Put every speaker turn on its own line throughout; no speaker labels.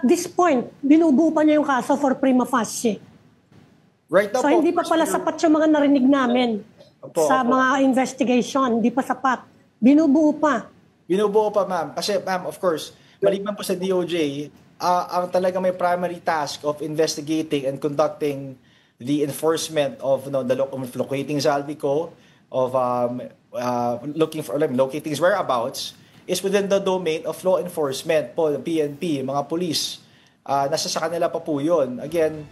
at this point, binubuo pa niya yung kaso for prima facie.
Right now
So hindi pa pala sapat yung mga narinig namin sa mga investigation. Hindi pa sapat. Binubuo pa.
Binubuo pa, ma'am. Kasi, ma'am, of course, maliban po sa DOJ, ang talaga may primary task of investigating and conducting the enforcement of locating Zaldico, of locating his whereabouts, is within the domain of law enforcement po, the PNP, mga police. Nasa sa kanila pa po yun. Again,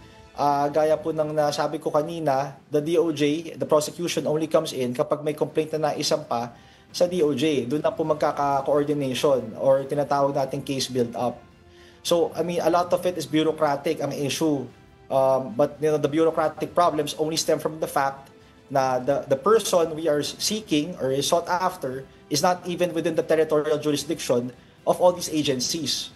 gaya po ng nasabi ko kanina, the DOJ, the prosecution only comes in kapag may complaint na naisampa sa DOJ. Doon na po magkaka-coordination or tinatawag nating case build-up. So, I mean, a lot of it is bureaucratic ang issue. But the bureaucratic problems only stem from the fact na the person we are seeking or is sought after is not even within the territorial jurisdiction of all these agencies.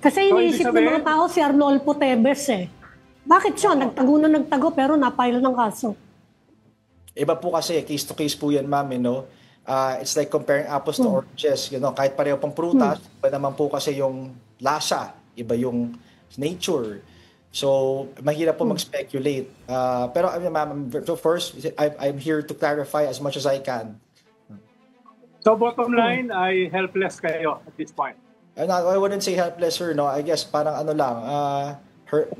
Kasi iniisip ng mga tao si Arnolfo Tevez eh. Bakit siya? Nagtago na nagtago pero napile ng kaso.
Iba po kasi, case to case po yan, ma'am, it's like comparing apples to oranges, kahit pareho pang prutas, iba naman po kasi yung lasa, iba yung nature. So, mahirap po mag-speculate. Pero, ma'am, first, I'm here to clarify as much as I can.
So, bottom line, ay helpless kayo at this point?
I wouldn't say helpless, sir. No, I guess parang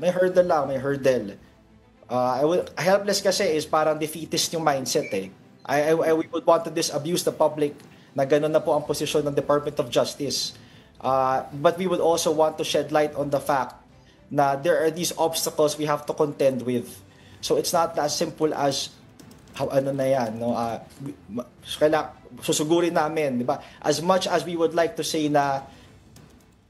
may hurdle lang, may hurdle. Helpless kasi is parang defeatist yung mindset eh. We would want to disabuse the public na ganun na po ang posisyon ng Department of Justice. But we would also want to shed light on the fact na there are these obstacles we have to contend with. So it's not as simple as susugurin namin, di ba? As much as we would like to say na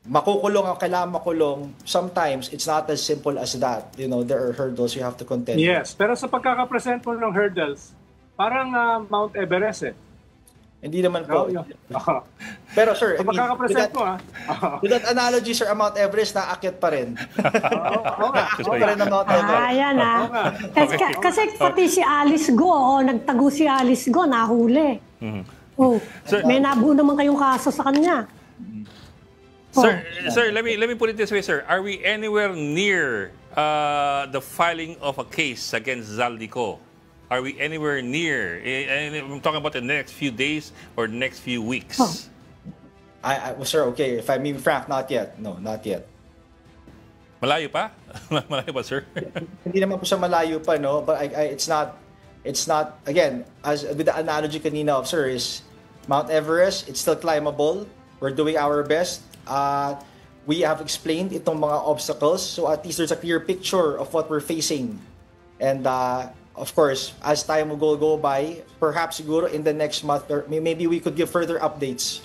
makukulong ang kailangan makulong, sometimes it's not as simple as that. There are hurdles you have to contend.
Yes, pero sa pagkakapresent mo ng hurdles, parang Mount Everest eh.
Hindi naman po. Pero sir,
sa pagkakapresent mo
with that analogy, sir, ang Mount Everest naakyat pa rin. Naakyat pa rin ang Mount Everest.
Ayan Kasi pati si Alice Go, nagtago si Alice Go, nahuli. May nabuo naman kayong kaso sa kanya.
Sir, let me put it this way, sir. Are we anywhere near the filing of a case against Zaldico? Are we anywhere near? I'm talking about the next few days or the next few weeks.
Sir, okay, if I'm being frank, not yet. No, not yet.
Malayo pa? Malayo pa, sir?
Hindi naman po siya malayo pa, no? But it's not, again, as with the analogy kanina of sir, is Mount Everest, it's still climbable. We're doing our best. We have explained itong mga obstacles, so at least there's a clear picture of what we're facing. And of course, as time will go by, perhaps siguro in the next month, or maybe we could give further updates